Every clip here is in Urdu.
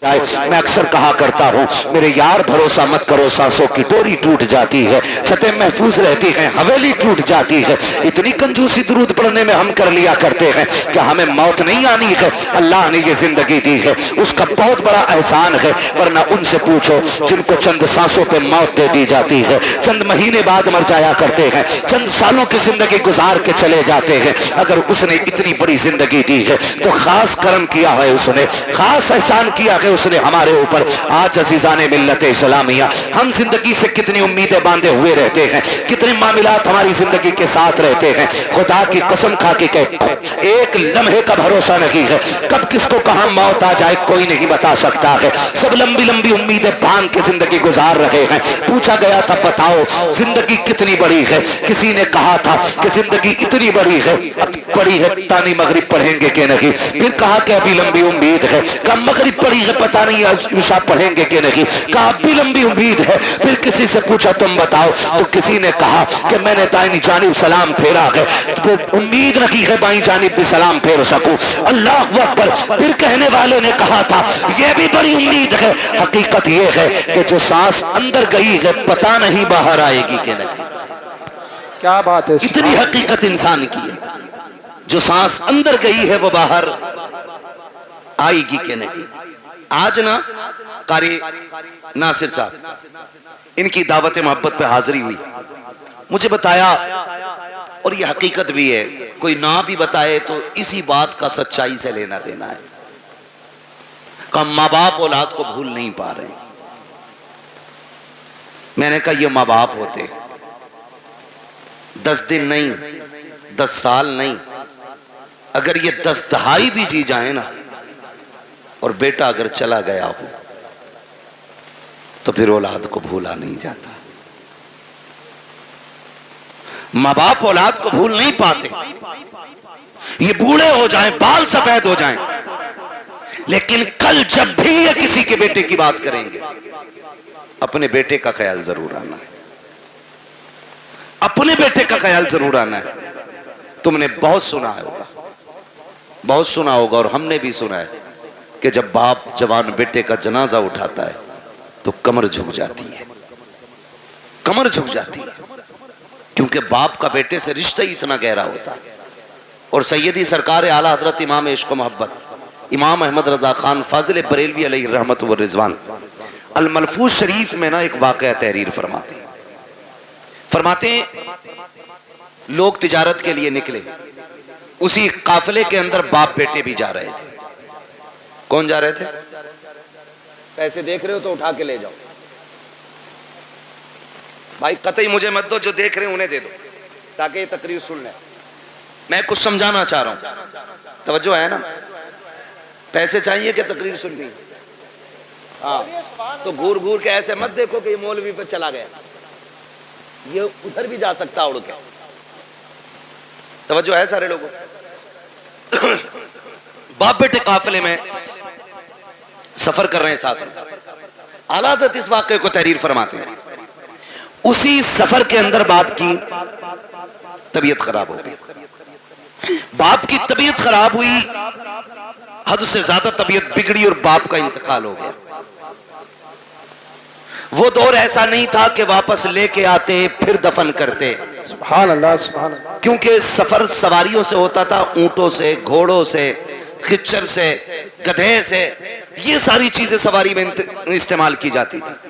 میں اکثر کہا کرتا ہوں میرے یار بھروسہ مت کرو، سانسوں کی ڈوری ٹوٹ جاتی ہے، چھتیں محفوظ رہتی ہیں، حویلی ٹوٹ جاتی ہے۔ اتنی کنجوسی درود پڑھنے میں ہم کر لیا کرتے ہیں کہ ہمیں موت نہیں آنی ہے، اللہ نے یہ زندگی دی ہے، اس کا بہت بڑا احسان ہے۔ ورنہ ان سے پوچھو جن کو چند سانسوں پہ موت دے دی جاتی ہے، چند مہینے بعد مر جایا کرتے ہیں، چند سالوں کی زندگی گزار کے چلے جاتے ہیں، اگر اس نے اتنی بڑی زندگی دی ہے تو خاص کرم کیا ہے، اس نے خاص احسان کیا ہے اس نے ہمارے اوپر۔ آج عزیزان ملت اسلامیہ ہم زندگی سے کتنی امیدیں باندھے ہوئے رہتے ہیں، کتنے معاملات ہماری زندگی کے ساتھ رہتے ہیں، خدا کی قسم کھا کے کہتا ہوں ایک لمحے کا بھروسہ نہیں ہے، کب کس کو کہاں موت آ جائے کوئی نہیں بتا سکتا ہے۔ سب لمبی لمبی امیدیں باندھ کے زندگی گزار رہے ہیں۔ پوچھا گیا تھا بتاؤ زندگی کتنی بڑی ہے، کسی نے کہا تھا کہ زندگی اتنی بڑی ہے، بڑی ہے تانی مغرب پڑھیں گے کہ نہیں، پھر کہا کہ ابھی لمبی امید ہے، کہا مغرب پڑھی ہے پتہ نہیں عشاء پڑھیں گے کہ نہیں، کہا اب بھی لمبی امید ہے۔ پھر کسی سے پوچھا تم بتاؤ، تو کسی نے کہا کہ میں نے دائیں جانب سلام پھیرا ہے، تو امید رکھی ہے بائیں جانب بھی سلام پھیر سکوں۔ اللہ اکبر۔ پھر کہنے والے نے کہا تھا یہ بھی بڑی امید ہے۔ حقیقت یہ ہے کہ جو سانس اندر گئی ہے پتہ نہیں باہر آئے گی کہ نہیں۔ کیا بات ہے، اتنی حقیقت انسان کی ہے، جو سانس اندر گئی ہے وہ باہر آئے گی کہ نہیں۔ آج نا قاری ناصر صاحب ان کی دعوت محبت پہ حاضری ہوئی، مجھے بتایا اور یہ حقیقت بھی ہے، کوئی نہ بھی بتائے تو اسی بات کا سچائی سے لینا دینا ہے، کہ ماں باپ اولاد کو بھول نہیں پا رہے۔ میں نے کہا یہ ماں باپ ہوتے 10 دن نہیں 10 سال نہیں، اگر یہ 10 دہائی بھی جی جائیں نا اور بیٹا اگر چلا گیا ہو تو پھر اولاد کو بھولا نہیں جاتا۔ ماں باپ اولاد کو بھول نہیں پاتے، یہ بوڑھے ہو جائیں بال سفید ہو جائیں، لیکن کل جب بھی یہ کسی کے بیٹے کی بات کریں گے اپنے بیٹے کا خیال ضرور آنا ہے، اپنے بیٹے کا خیال ضرور آنا ہے۔ تم نے بہت سنا ہوگا، بہت سنا ہوگا اور ہم نے بھی سنا ہے کہ جب باپ جوان بیٹے کا جنازہ اٹھاتا ہے تو کمر جھک جاتی ہے، کمر جھک جاتی ہے، کیونکہ باپ کا بیٹے سے رشتہ ہی اتنا گہرا ہوتا ہے۔ اور سیدی سرکار اعلیٰ حضرت امام عشق و محبت امام احمد رضا خان فاضل بریلوی علیہ الرحمت والرضوان الملفوظ شریف میں نا ایک واقعہ تحریر فرماتے ہیں لوگ تجارت کے لیے نکلے، اسی قافلے کے اندر باپ بیٹے بھی جا رہے تھے۔ کون جا رہے تھے؟ پیسے دیکھ رہے ہو تو اٹھا کے لے جاؤ بھائی، قطعی مجھے مت دو، جو دیکھ رہے ہیں انہیں دے دو تاکہ یہ تقریر سن لیں۔ میں کچھ سمجھانا چاہ رہا ہوں، توجہ ہے نا؟ پیسے چاہیے کہ تقریر سننی؟ ہاں، تو گھور گھور کے ایسے مت دیکھو کہ یہ مولوی پہ چلا گیا، یہ ادھر بھی جا سکتا اڑ کے۔ توجہ ہے سارے لوگوں؟ باپ بیٹے قافلے میں سفر کر رہے ہیں ساتھ میں، اعلیٰ حضرت اس واقعے کو تحریر فرماتے ہیں۔ اسی سفر کے اندر باپ کی طبیعت خراب ہو گئی، باپ کی طبیعت خراب ہوئی، حد سے زیادہ طبیعت بگڑی اور باپ کا انتقال ہو گیا۔ وہ دور ایسا نہیں تھا کہ واپس لے کے آتے پھر دفن کرتے، سبحان اللہ سبحان اللہ، کیونکہ سفر سواریوں سے ہوتا تھا، اونٹوں سے، گھوڑوں سے، خچر سے، گدھے سے، یہ ساری چیزیں سواری میں استعمال کی جاتی تھی۔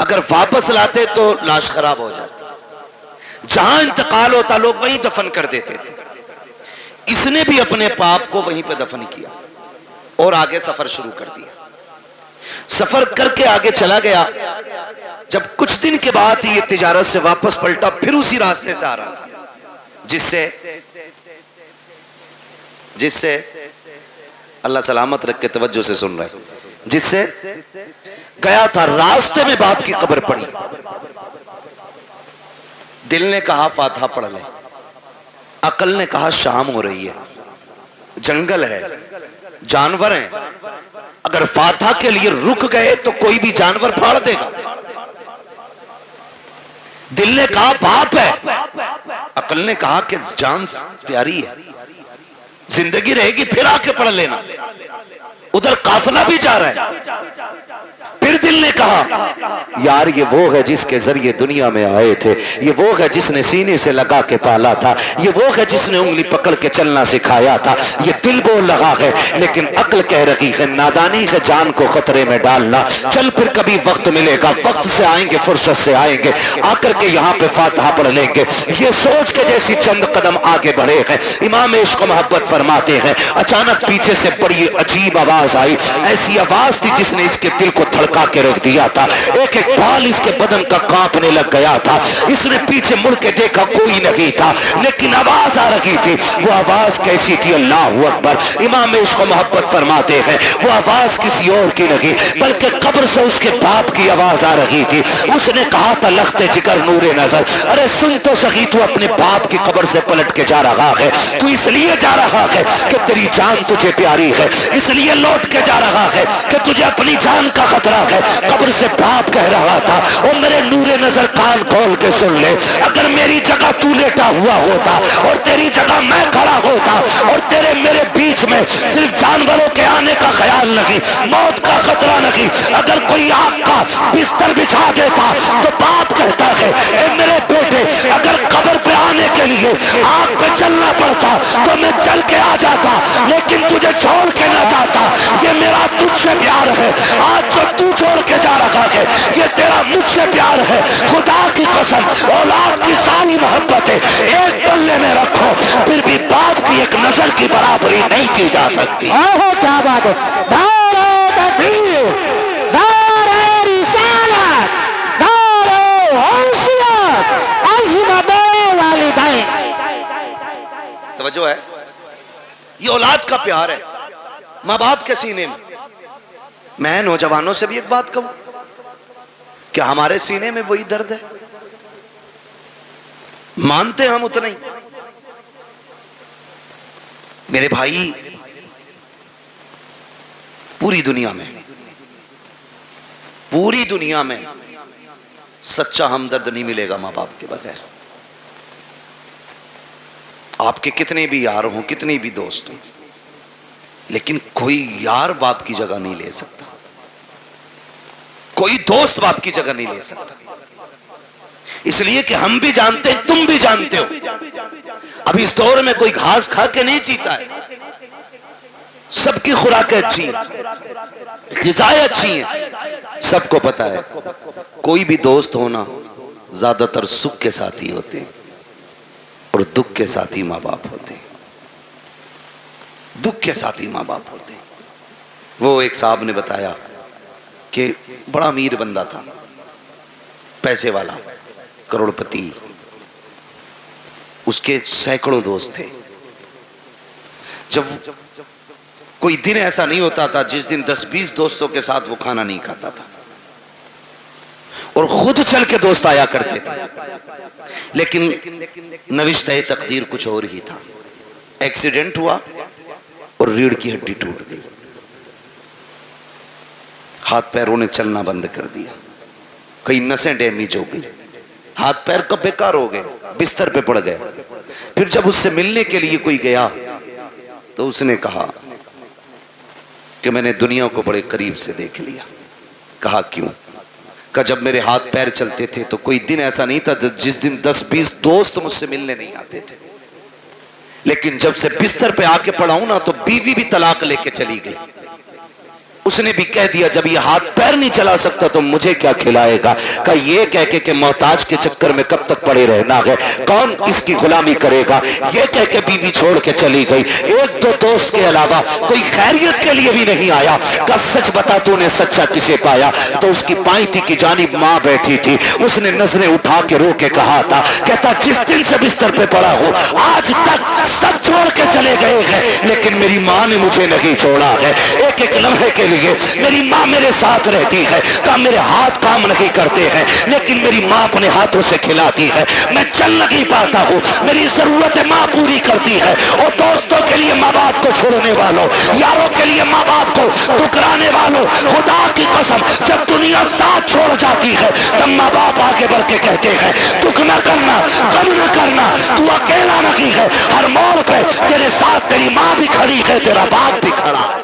اگر واپس لاتے تو لاش خراب ہو جاتی، جہاں انتقال ہوتا لوگ وہیں دفن کر دیتے تھے۔ اس نے بھی اپنے باپ کو وہیں پہ دفن کیا اور آگے سفر شروع کر دیا۔ سفر کر کے آگے چلا گیا، جب کچھ دن کے بعد یہ تجارت سے واپس پلٹا پھر اسی راستے سے آ رہا تھا جس سے اللہ سلامت رکھ کے توجہ سے سن رہے، جس سے گیا تھا، راستے میں باپ کی قبر پڑی۔ دل نے کہا فاتحہ پڑھ لے، عقل نے کہا شام ہو رہی ہے، جنگل ہے، جانور ہیں، اگر فاتحہ کے لیے رک گئے تو کوئی بھی جانور پھاڑ دے گا۔ دل نے کہا باپ ہے، عقل نے کہا کہ جان پیاری ہے، زندگی رہے گی پھر آ کے پڑھ لینا۔ ادھر قافلہ بھی جا رہا ہے. پھر دل نے کہا یار یہ وہ ہے جس کے ذریعے دنیا میں آئے تھے, یہ وہ ہے جس نے سینے سے لگا کے پالا تھا, یہ وہ ہے جس نے انگلی پکڑ کے چلنا سکھایا تھا. یہ دل بول رہا ہے لیکن عقل کہہ رہی ہے نادانی ہے جان کو خطرے میں ڈالنا. چل پھر کبھی وقت ملے گا, وقت سے آئیں گے, فرصت سے آئیں گے, آ کر کے یہاں پہ فاتحہ پڑھ لیں گے. یہ سوچ کے جیسی چند قدم آگے بڑھے ہیں, امام عشق و محبت فرماتے ہیں اچانک پیچھے سے بڑی عجیب آواز آئی. ایسی آواز تھی جس نے اس کے دل کو دھڑکا کے رکھ دیا تھا. ایک ایک بال اس کے بدن کا کانپنے لگ گیا تھا. اس نے پیچھے مڑ کے دیکھا کوئی نہیں تھا, لیکن آواز آ رہی تھی. وہ آواز کیسی تھی؟ اللہ اکبر. امام عشق و محبت فرماتے ہیں وہ آواز کسی اور کی نہیں بلکہ قبر سے اس کے باپ کی آواز آ رہی تھی. اس نے کہا تھا لخت جگر نور نظر, ارے سن تو سخی, تو اپنے باپ کی قبر سے پلٹ کے جا رہا ہے. تو اس لیے جا رہا ہے کہ تیری جان تجھے پیاری ہے, اس لیے لوٹ کے جا رہا ہے کہ تجھے اپنی جان کا خطرہ ہے. قبر سے باپ کہہ رہا تھا او میرے نور نظر کان کھول کے سن لے, اگر میری جگہ تو لیٹا ہوا ہوتا اور تیری جگہ میں کھڑا ہوتا اور تیرے میرے بیچ میں صرف جانوروں کے آنے کا خیال نہیں, موت کا خطرہ نہیں, اگر کوئی آگ کا بستر بچھا دیتا تو باپ کہتا ہے اے میرے بیٹے اگر قبر پہ آنے کے لیے آگ پہ چلنا پڑتا تو میں چل کے آ جاتا, لیکن تجھے چھوڑ کے نہ جاتا. یہ میرا تجھ سے پیار ہے, آج جو تو چھوڑ کے جا رہا ہے یہ تیرا مجھ سے پیار ہے. خدا کی قسم اولاد کی ساری محبتیں ایک پلے میں رکھو, پھر بھی باپ کی ایک نظر کی برابری نہیں کی جا سکتی. کیا بات ہے. دار تکبیر, دار رسالت, دار حیثیت, عظمت والدین. توجہ ہے, یہ اولاد کا پیار ہے ماں باپ کے سینے میں. میں نوجوانوں سے بھی ایک بات کہوں کہ ہمارے سینے میں وہی درد ہے, مانتے ہم اتنا ہی. میرے بھائی پوری دنیا میں سچا ہمدرد نہیں ملے گا ماں باپ کے بغیر. آپ کے کتنے بھی یار ہوں, کتنے بھی دوست ہوں, لیکن کوئی یار باپ کی جگہ نہیں لے سکتا, کوئی دوست باپ کی جگہ نہیں لے سکتا. اس لیے کہ ہم بھی جانتے ہیں, تم بھی جانتے ہو, اب اس دور میں کوئی گھاس کھا کے نہیں جیتا ہے. سب کی خوراکیں اچھی ہیں, غذائیں اچھی ہیں, سب کو پتا ہے. کوئی بھی دوست ہونا زیادہ تر سکھ کے ساتھی ہوتے ہیں اور دکھ کے ساتھی ماں باپ ہوتے ہیں. دکھ کے ساتھی ماں باپ ہوتے ہیں. وہ ایک صاحب نے بتایا کہ بڑا امیر بندہ تھا, پیسے والا, کروڑ پتی, اس کے سینکڑوں دوست تھے. جب کوئی دن ایسا نہیں ہوتا تھا جس دن 10-20 دوستوں کے ساتھ وہ کھانا نہیں کھاتا تھا, اور خود چل کے دوست آیا کرتے تھے. لیکن نوشتہ تقدیر کچھ اور ہی تھا. ایکسیڈنٹ ہوا اور ریڑھ کی ہڈی ٹوٹ گئی, ہاتھ پیروں نے چلنا بند کر دیا, کئی نسیں ڈیمیج ہو گئی, ہاتھ پیر کب بیکار ہو گئے, بستر پہ پڑ گئے. پھر جب اس سے ملنے کے لیے کوئی گیا تو اس نے کہا کہ میں نے دنیا کو بڑے قریب سے دیکھ لیا. کہا کیوں؟ کہ جب میرے ہاتھ پیر چلتے تھے تو کوئی دن ایسا نہیں تھا جس دن 10-20 دوست مجھ سے ملنے نہیں آتے تھے, لیکن جب سے بستر پہ آ کے پڑا ہوں نا تو بیوی بھی طلاق لے کے چلی گئی. اس نے بھی کہہ دیا جب یہ ہاتھ پیر نہیں چلا سکتا تو مجھے کیا کھلائے گا. کہ یہ کہہ کے کہ محتاج کے چکر میں کب تک پڑے رہنا ہے, کون اس کی غلامی کرے گا, یہ کہہ کے بیوی چھوڑ کے چلی گئی. ایک دو دوست کے علاوہ کوئی خیریت کے لیے بھی نہیں آیا. کہ سچ بتا تو نے سچا کسے پایا؟ تو اس کی پائیں تھی کی جانب ماں بیٹھی تھی. اس نے نظریں اٹھا کے رو کے کہا تھا, کہتا جس دن سے بستر پہ پڑا ہو آج تک سب چھوڑ کے چلے گئے ہیں, لیکن میری ماں نے مجھے نہیں چھوڑا ہے. ایک ایک لمحے کے لیے میری ماں میرے ساتھ رہتی ہے. کہ میرے ہاتھ کام نہیں کرتے ہیں لیکن میری ماں اپنے ہاتھوں سے کھلاتی ہے. میں چل نہیں پاتا ہوں, میری ضرورت ماں پوری کرتی ہے. اور دوستوں کے لیے ماں باپ کو چھوڑنے والوں, یاروں کے لیے ماں باپ کو ٹکرانے والوں, خدا کی قسم جب دنیا ساتھ چھوڑ جاتی ہے تب ماں باپ آگے بڑھ کے کہتے ہیں دکھ نہ کرنا, غم نہ کرنا, تو اکیلا نہیں ہے. ہر موڑ پہ تیرے ساتھ تیری ماں بھی کھڑی ہے, تیرا باپ بھی کھڑا ہے.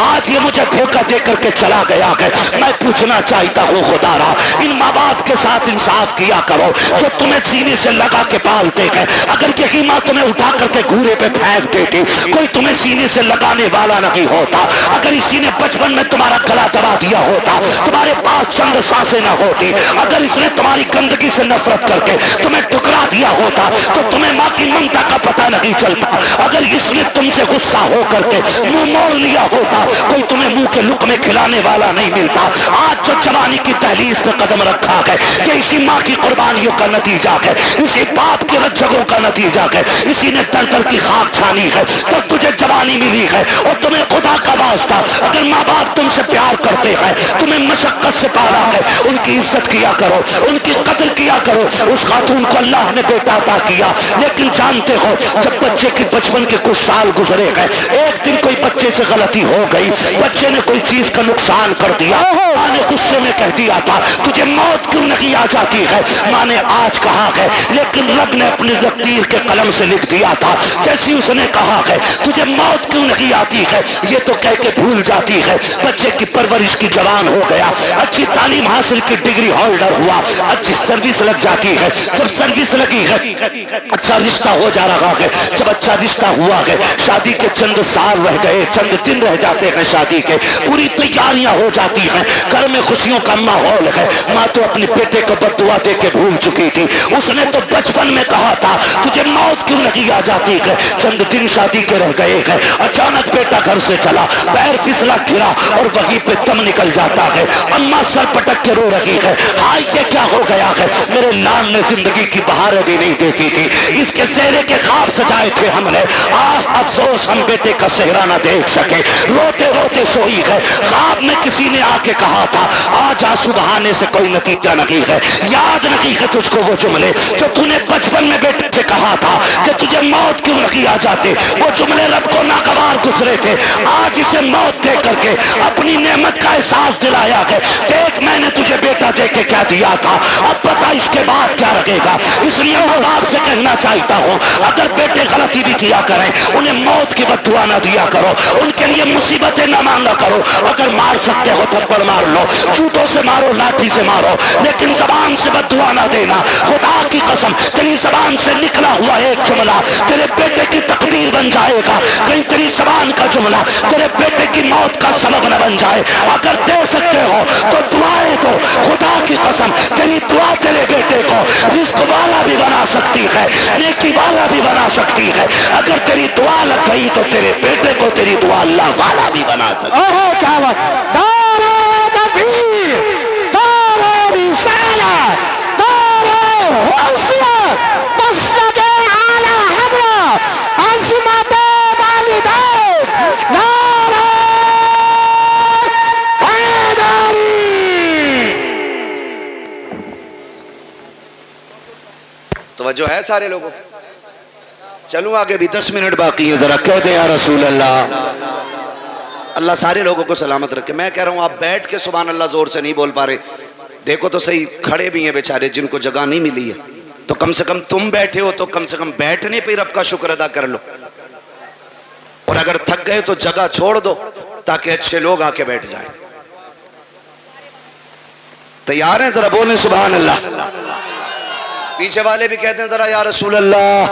آج یہ مجھے دھوکہ دے کر کے چلا گیا ہے. میں پوچھنا چاہتا ہوں خدا را, ان ماں باپ کے ساتھ انصاف کیا کرو جو تمہیں سینے سے لگا کے پالتے ہیں. اگر یہی ماں تمہیں اٹھا کر کے گھورے پہ پھینک دیتی, کوئی تمہیں سینے سے لگانے والا نہیں ہوتا. اگر اسی نے بچپن میں تمہارا گلا دبا دیا ہوتا, تمہارے پاس چند سانسیں نہ ہوتی, اگر اس نے تمہاری گندگی سے نفرت کر کے تمہیں ٹکرا دیا ہوتا تو تمہیں ماں کی ممتا کا پتہ نہیں چلتا. اگر اس نے تم سے غصہ ہو کر کے منہ موڑ لیا ہوتا, کوئی تمہیں منہ کے لقمے کھلانے والا نہیں ملتا. آج جو جوانی کی دہلیز پہ قدم رکھا ہے, یہ اسی ماں کی قربانیوں کا نتیجہ ہے, اسی باپ کے رجگوں کا نتیجہ ہے. اسی نے در در کی خاک چھانی ہے تب تجھے جوانی ملی ہے. اور تمہیں خدا کا واسطہ, اگر ماں باپ تم سے پیار کرتے ہیں, تمہیں مشقت سے پالا ہے, ان کی عزت کیا کرو, ان کی قدر کیا کرو. اس خاتون کو اللہ نے بیٹا عطا کیا, لیکن جانتے ہو جب بچے کی بچپن کے کچھ سال گزرے گئے, ایک دن کوئی بچے سے غلطی ہو گئی, بچے نے کوئی چیز کا نقصان کر دیا, ماں نے غصے میں کہہ دیا تھا تجھے موت کیوں نہیں آ جاتی ہے. ماں نے آج کہا ہے لیکن رب نے اپنی تقدیر کے قلم سے لکھ دیا تھا, جیسی اس نے کہا ہے تجھے موت کیوں نہیں آتی ہے, یہ تو کہہ کے بھول جاتی ہے. بچے کی پرورش کی جوان ہو گیا, اچھی تعلیم حاصل کی ڈگری ہولڈر ہوا, اچھی سروس لگ جاتی ہے. جب سروس لگی ہے اچھا رشتہ ہو جا رہا ہے, جب اچھا رشتہ ہوا ہے, شادی کے چند سال رہ گئے, چند دن رہ جاتے ہیں شادی کے, پوری تیاریاں ہو جاتی ہیں, گھر میں خوشیوں کا ماحول ہے. ماں تو اپنے بیٹے کو بد دعا دے کے بھول چکی تھی, اس نے تو بچپن میں کہا تھا تجھے موت کیوں نہیں آ جاتی ہے. چند دن شادی کے رہ گئے ہیں, اچانک بیٹا گھر سے چلا, پیر پھسلا گرا اور وہیں پہ دم نکل جاتا ہے. اماں سر پٹک کے رو رہی ہے, ہائے یہ کیا ہو گیا ہے, میرے لال نے زندگی کی بہاریں بھی نہیں دیکھی تھی, اس کے چہرے کے خواب سجائے تھے ہم نے, افسوس ہم بیٹے کا چہرہ نہ دیکھ سکے. روتے روتے سوئی ہے, خواب میں کسی نے آ کے کہا تھا آج آنسو بہانے سے کوئی نتیجہ نہیں ہے. یاد نہیں ہے تجھ کو وہ جملے جو تو نے بچپن میں بیٹے سے کہا تھا کہ تجھے موت کیوں نہیں آ جاتے, وہ جملے رب کو ناگوار گزرے تھے. آج اسے موت دے کر کے اپنی نعمت کا احساس دلایا ہے. دیکھ میں نے تجھے بیٹا دے کے کیا دیا تھا, اب پتا اس کے بعد کیا رہے گا. اس لیے ماں باپ سے کہنا چاہتا ہوں اگر بیٹے غلطی بھی کیا کریں انہیں موت کی بد دعا نہ دیا کرو, ان کے لیے مصیبتیں نہ مانگا کرو. اگر مار سکتے ہو تھپڑ مار لو, جوتوں سے مارو, لاٹھی سے مارو, لیکن زبان سے بد دعا نہ دینا. خدا کی قسم تیری زبان سے نکلا ہوا ایک جملہ تیرے بیٹے کی تقدیر بن جائے گا. کہیں تیری زبان کا جملہ تیرے بیٹے کی موت کا سبب نہ بن جائے. اگر دے سکتے ہو تو دعائیں دو, خدا کی قسم تیری دعا تیرے بیٹے کو رزق والا بھی بنا سکتی ہے, نیکی والا بھی بنا سکتی ہے. اگر تیری دعا لگ گئی تو تیرے بیٹے کو تیری دعا اللہ والا بھی بنا سکتی ہے. کیا بات, دارے تکبیر, دارے رسالت, دارے حیثیت, مسند اعلی حضرت عظمت والدین, دارے حیدری. توجہ ہے سارے لوگوں, چلوں آگے بھی 10 منٹ باقی ہے, ذرا کہہ دیں یا رسول اللہ. اللہ سارے لوگوں کو سلامت رکھے. میں کہہ رہا ہوں آپ بیٹھ کے سبحان اللہ زور سے نہیں بول پا رہے, دیکھو تو صحیح کھڑے بھی ہیں بیچارے جن کو جگہ نہیں ملی ہے, تو کم سے کم تم بیٹھے ہو تو کم سے کم بیٹھنے پہ رب کا شکر ادا کر لو, اور اگر تھک گئے تو جگہ چھوڑ دو تاکہ اچھے لوگ آ کے بیٹھ جائیں. تیار ہیں, ذرا بولیں سبحان اللہ. پیچھے والے بھی کہتے ہیں ذرا یا رسول اللہ.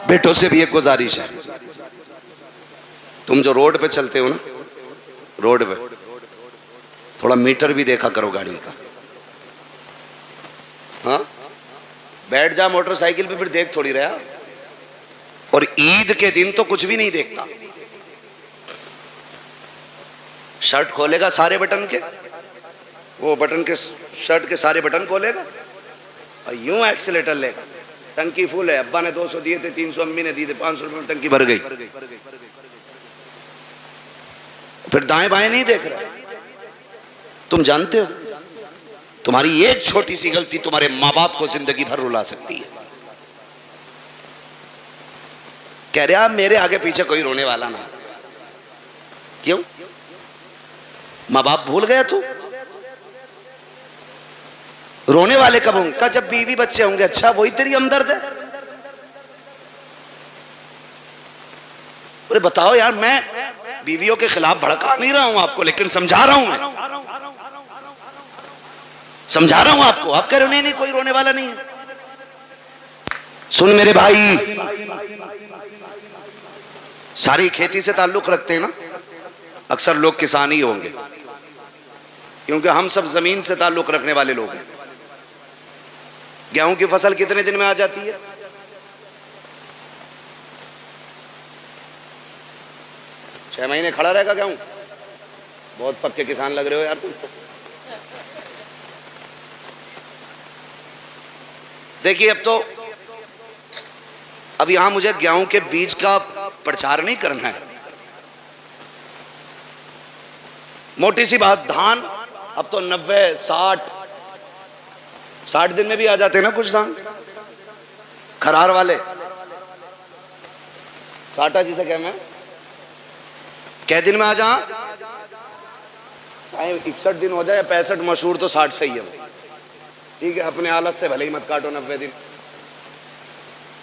بیٹوں سے بھی ایک گزارش ہے, تم جو روڈ پہ چلتے ہو نا, روڈ پہ تھوڑا میٹر بھی دیکھا کرو گاڑی کا. ہاں بیٹھ جا موٹر سائیکل پہ, پھر دیکھ تھوڑی رہا. اور عید کے دن تو کچھ بھی نہیں دیکھتا, شرٹ کھولے گا سارے بٹن کے, وہ بٹن کے شرٹ کے سارے بٹن کھولے گا اور یوں ایکسیلیٹر لے گا. ٹنکی فل ہے, ابا نے 200 دیے تھے, 300 امی نے دیے تھے, 500 روپے میں ٹنکی بھر گئی. پھر دائیں بائیں نہیں دیکھ رہا. تم جانتے ہو تمہاری ایک چھوٹی سی غلطی تمہارے ماں باپ کو زندگی بھر رلا سکتی ہے. کہہ رہے آپ میرے آگے پیچھے کوئی رونے والا نہ. کیوں؟ ماں باپ بھول گیا تو رونے والے کب ہوں گے؟ جب بیوی بچے ہوں گے. اچھا وہی تیری ہمدرد ہے. ارے بتاؤ یار، میں بیویوں کے خلاف بھڑکا نہیں رہا ہوں آپ کو، لیکن سمجھا رہا ہوں، میں سمجھا رہا ہوں آپ کو. آپ کہہ رہے نہیں کوئی رونے والا نہیں ہے. سن میرے بھائی، ساری کھیتی سے تعلق رکھتے ہیں نا، اکثر لوگ کسان ہی ہوں گے، کیونکہ ہم سب زمین سے تعلق رکھنے والے لوگ ہیں. گیہوں کی فصل کتنے دن میں آ جاتی ہے؟ 6 مہینے کھڑا رہے گا گیہوں. بہت پکے کسان لگ رہے ہو یار تم. دیکھیے اب یہاں مجھے گیہوں کے بیج کا پرچار نہیں کرنا ہے. موٹی سی بات، دھان اب تو 90 60 دن میں بھی آ جاتے ہیں نا کچھ دھان کھرار والے. ساٹا جسے کہ میں کئی دن میں آ جا، 61 دن ہو جائے 65، مشہور تو 60 صحیح ہے. ٹھیک ہے، اپنے حالت سے بھلے ہی مت کاٹو 90 دن.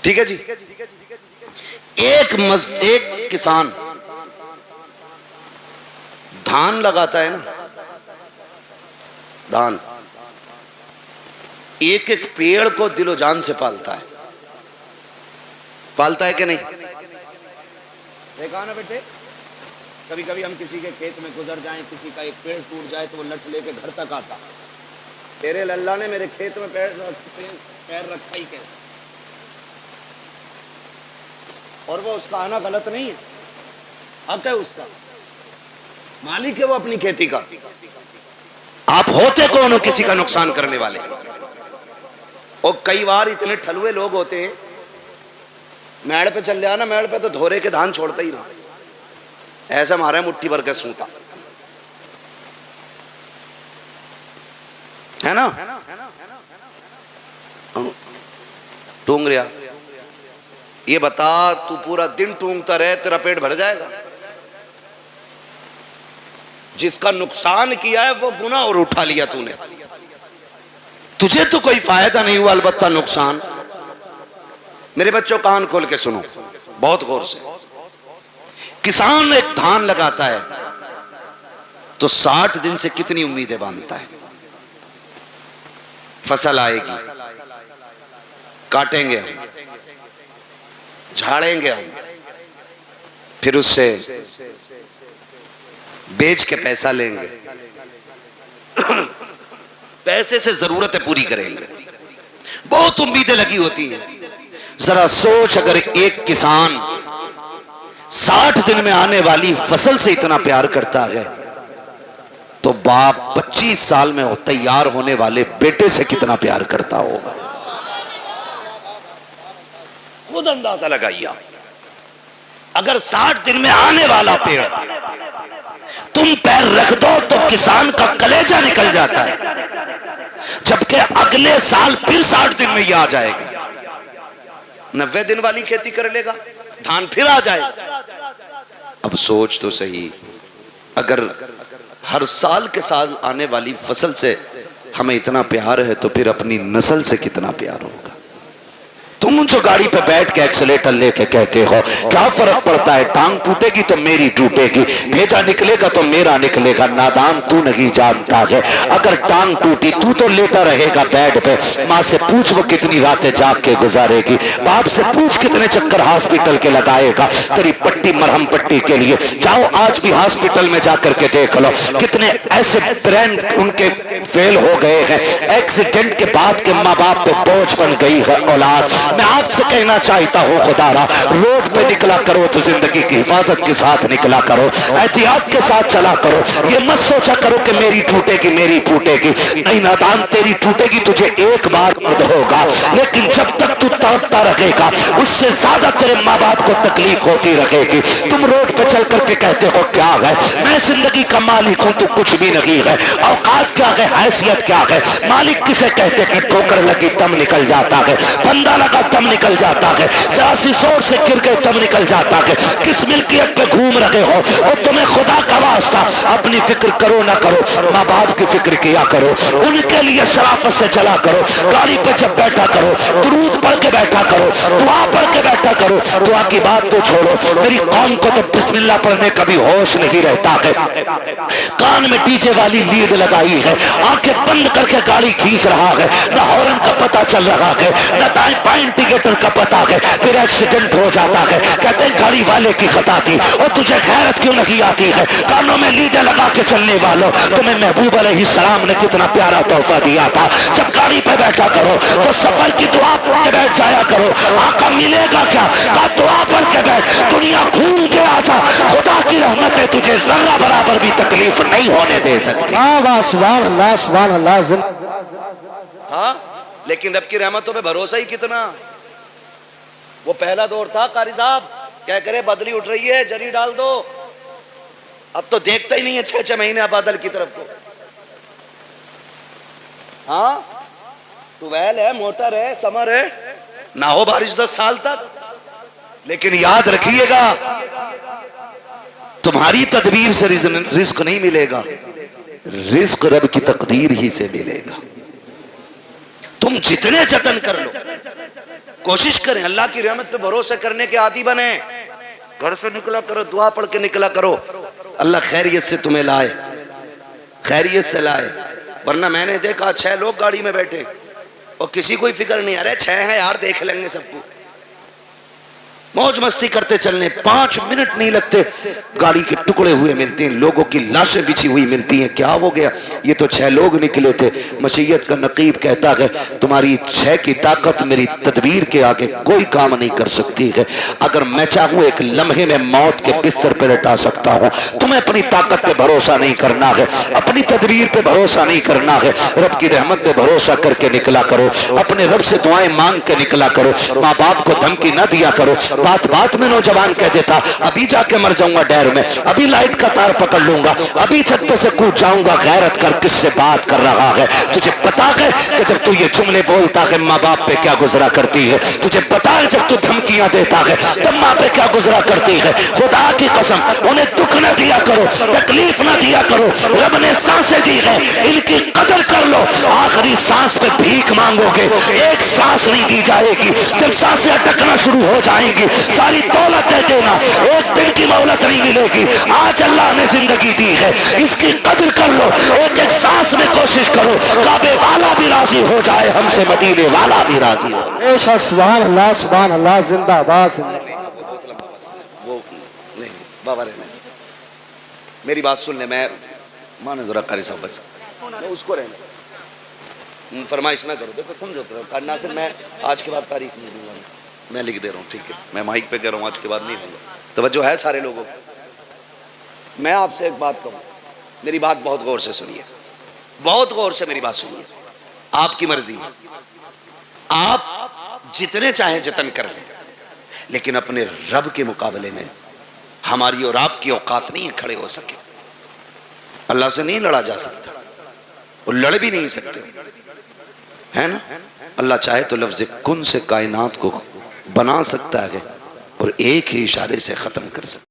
ٹھیک ہے جی. ایک کسان دھان لگاتا ہے نا، دھان ایک ایک پیڑ کو دل و جان سے پالتا ہے. پالتا ہے کہ نہیں؟ دیکھا نا بیٹے، کبھی کبھی ہم کسی کے کھیت میں گزر جائیں، کسی کا ایک پیڑ ٹوٹ جائے تو وہ لٹ لے کے گھر تک آتا. تیرے اللہ نے میرے کھیت میں پیر رکھا ہی کیسے؟ اور وہ اس کا آنا غلط نہیں ہے، حق ہے اس کا، مالک ہے وہ اپنی کھیتی کا. آپ ہوتے کون ہو کسی کا نقصان کرنے والے؟ اور کئی بار اتنے ٹھلوے لوگ ہوتے ہیں، میڑ پہ چل جانا، میڑ پہ تو دھورے کے دھان چھوڑتا ہی نہ، ایسا مارا ہے مٹھی بھر کے سوتا ہے نا. ٹونگ رہا، یہ بتا تو پورا دن ٹونگتا رہے تیرا پیٹ بھر جائے گا؟ جس کا نقصان کیا ہے وہ گناہ اور اٹھا لیا تو نے، تجھے تو کوئی فائدہ نہیں ہوا، البتہ نقصان. میرے بچوں کان کھول کے سنو بہت غور سے. کسان ایک دھان لگاتا ہے تو 60 دن سے کتنی امیدیں باندھتا ہے. فصل آئے گی، کاٹیں گے ہم، جھاڑیں گے ہم، پھر اس سے بیچ کے پیسہ لیں گے، پیسے سے ضرورتیں پوری کریں گے. بہت امیدیں لگی ہوتی ہیں. ذرا سوچ، اگر ایک کسان 60 دن میں آنے والی فصل سے اتنا پیار کرتا ہے تو باپ 25 سال میں تیار ہونے والے بیٹے سے کتنا پیار کرتا ہوگا. خود اندازہ لگائیے. اگر 60 دن میں آنے والا پیڑ تم پیر رکھ دو تو کسان کا کلیجہ نکل جاتا ہے، جبکہ اگلے سال پھر 60 دن میں یہ آ جائے گا. 90 دن والی کھیتی کر لے گا، دھان پھر آ جائے. اب سوچ تو صحیح، اگر ہر سال کے سال آنے والی فصل سے ہمیں اتنا پیار ہے تو پھر اپنی نسل سے کتنا پیار ہوگا. تم جو گاڑی پہ بیٹھ کے ایکسیلیٹر لے کے کہتے ہو کیا فرق پڑتا ہے، ٹانگ ٹوٹے گی تو میری ٹوٹے گی، بھیجا نکلے گا تو میرا نکلے گا. نادان تو نہیں جانتا ہے، اگر ٹانگ ٹوٹی تو لیٹا رہے گا بیڈ پہ. ماں سے پوچھ وہ کتنی راتیں جاگ کے گزارے گی، باپ سے پوچھ کتنے چکر ہاسپٹل کے لگائے گا تیری پٹی مرہم پٹی کے لیے. جاؤ آج بھی ہاسپٹل میں جا کر کے دیکھ لو کتنے ایسے برین ان کے فیل ہو گئے ہیں، ایکسیڈنٹ کے بعد کے ماں باپ پہ بوجھ بن گئی ہے اولاد. میں آپ سے کہنا چاہتا ہوں خدا را، روڈ پہ نکلا کرو تو زندگی کی حفاظت کے ساتھ نکلا کرو، احتیاط کے ساتھ چلا کرو. یہ مت سوچا کرو کہ میری ٹوٹے گی میری ٹوٹے گی. نہیں نادان، تیری ٹوٹے گی تجھے ایک بار مرد ہوگا، لیکن جب تک تو تڑپتا رہے گا اس سے زیادہ تیرے ماں باپ کو تکلیف ہوتی رہے گی. تم روڈ پہ چل کر کے کہتے ہو کیا ہے، میں زندگی کا مالک ہوں تو کچھ بھی نہیں ہے. اوقات کیا ہے، حیثیت کیا ہے؟ مالک کسے کہتے ہیں؟ ٹھوکر لگی تم نکل جاتا ہے، بندہ لگا تم نکل جاتا ہے، جراسی زور سے گر گئے تم نکل جاتا ہے۔ کس ملکیت پہ گھوم رہے ہو؟ اور تمہیں خدا کا واسطہ اپنی فکر کرو نہ کرو، ماں باپ کی فکر کیا کرو، ان کے لیے شرافت سے چلا کرو، گاڑی پہ جب بیٹھا کرو درود پڑھ کے بیٹھا کرو، دعا پڑھ کے بیٹھا کرو۔ دعا کی بات تو چھوڑو، میری قوم کو تو بسم اللہ پڑھنے کا بھی ہوش نہیں رہتا ہے، کان میں ڈی جے والی لیڈ لگائی ہے، آنکھیں بند کر کے گاڑی کھینچ رہا ہے، نہ ہارن کا پتہ چل رہا ہے، نہ دائیں بائیں انڈیکیٹر کا پتہ ہے، پھر ایکسیڈنٹ ہو جاتا ہے، کہتے ہیں گاڑی والے کی خطا تھی۔ اور تجھے غیرت کیوں نہیں آتی ہے؟ کانوں میں لیڈیں لگا کے چلنے والوں، تمہیں محبوب علیہ السلام نے کتنا پیارا تحفہ دیا تھا، جب گاڑی پہ بیٹھا کرو تو سفر کی دعا پڑھ کے بیٹھ جایا کرو۔ آقا ملے گا کیا؟ کہا دعا پڑھ کے بیٹھ، دنیا گھوم کے آ جا، خدا کی رحمتیں تجھے ذرہ برابر بھی تکلیف نہیں ہونے دے سکتی۔ سبحان اللہ سبحان اللہ۔ ہاں لیکن رب کی رحمتوں پہ بھروسہ ہی کتنا۔ وہ پہلا دور تھا قاری صاحب، کیا کرے بدلی اٹھ رہی ہے جری ڈال دو، اب تو دیکھتا ہی نہیں ہے 6 مہینے بادل کی طرف کو۔ ہاں ٹویل ہے، موٹر ہے، سمر ہے، نہ ہو بارش 10 سال تک۔ لیکن یاد رکھیے گا تمہاری تدبیر سے رزق نہیں ملے گا، رزق رب کی تقدیر ہی سے ملے گا۔ تم جتنے جتن کر لو، کوشش کریں اللہ کی رحمت پہ بھروسہ کرنے کے عادی بنیں، گھر سے نکلا کرو دعا پڑھ کے نکلا کرو، اللہ خیریت سے تمہیں لائے، خیریت سے لائے۔ ورنہ میں نے دیکھا 6 لوگ گاڑی میں بیٹھے اور کسی کوئی فکر نہیں، ارے 6 ہیں یار دیکھ لیں گے سب کو، موج مستی کرتے چلنے، 5 منٹ نہیں لگتے گاڑی کے ٹکڑے ہوئے ملتے ہیں، لوگوں کی لاشیں بچھی ہوئی ملتی ہیں۔ کیا ہو گیا؟ یہ تو 6 لوگ نکلے تھے۔ مشیت کا نقیب کہتا ہے تمہاری 6 کی طاقت میری تدبیر کے آگے کوئی کام نہیں کر سکتی ہے، اگر میں چاہوں ایک لمحے میں موت کے بستر پہ لٹا سکتا ہوں۔ تمہیں اپنی طاقت پہ بھروسہ نہیں کرنا ہے، اپنی تدبیر پہ بھروسہ نہیں کرنا ہے، رب کی رحمت پہ بھروسہ کر کے نکلا کرو، اپنے رب سے دعائیں مانگ کے نکلا کرو، ماں باپ کو دھمکی نہ دیا کرو۔ بات بات میں نوجوان کہہ دیتا ابھی جا کے مر جاؤں گا ڈیر میں، ابھی لائٹ کا تار پکڑ لوں گا، ابھی چھت پہ سے کود جاؤں گا۔ غیرت کر، کس سے بات کر رہا ہے؟ تجھے پتا ہے کہ جب تو یہ جملے بولتا ہے ماں باپ پہ کیا گزرا کرتی ہے؟ تجھے پتا ہے جب تو دھمکیاں دیتا ہے تب ماں پہ کیا گزرا کرتی ہے؟ خدا کی قسم انہیں دکھ نہ دیا کرو، تکلیف نہ دیا کرو، رب نے سانسیں دی ہے ان کی قدر کر لو۔ آخری سانس پہ بھیک مانگو گے، ایک سانس نہیں دی جائے گی، جب سانسیں اٹکنا شروع ہو جائیں گی ساری دولت دے دینا، ایک دن کی مہلت نہیں ملے گی۔ آج اللہ نے زندگی دی ہے، اس کی قدر کر لو، ایک ایک سانس میں کوشش کرو، کعبے والا بھی راضی ہو جائے ہم سے، مدینے والا بھی راضی ہو جائے۔ بے شک سبحان اللہ زندہ باد۔ وہ نہیں بابا رہنے، میری بات سن لیں، میں مانے ذرا قاری صاحب بس میں اس کو رہنے فرمائش نہ کرو، دیکھو سمجھو کرنا سے میں آج کے بعد تاریخ نہیں دوں گا، میں لکھ دے رہا ہوں، ٹھیک ہے؟ میں مائک پہ کہہ رہا ہوں آج کے بعد نہیں ہوں گا، توجہ ہے سارے لوگوں کو۔ میں آپ سے ایک بات کہوں، میری بات بہت غور سے سنیے، بہت غور سے میری بات سنیے، آپ کی مرضی، آپ جتنے چاہیں جتن کر لیں، لیکن اپنے رب کے مقابلے میں ہماری اور آپ کی اوقات نہیں کھڑے ہو سکے۔ اللہ سے نہیں لڑا جا سکتا، اور لڑ بھی نہیں سکتے، ہے نا؟ اللہ چاہے تو لفظ کن سے کائنات کو بنا سکتا ہے اور ایک ہی اشارے سے ختم کر سکتا ہے۔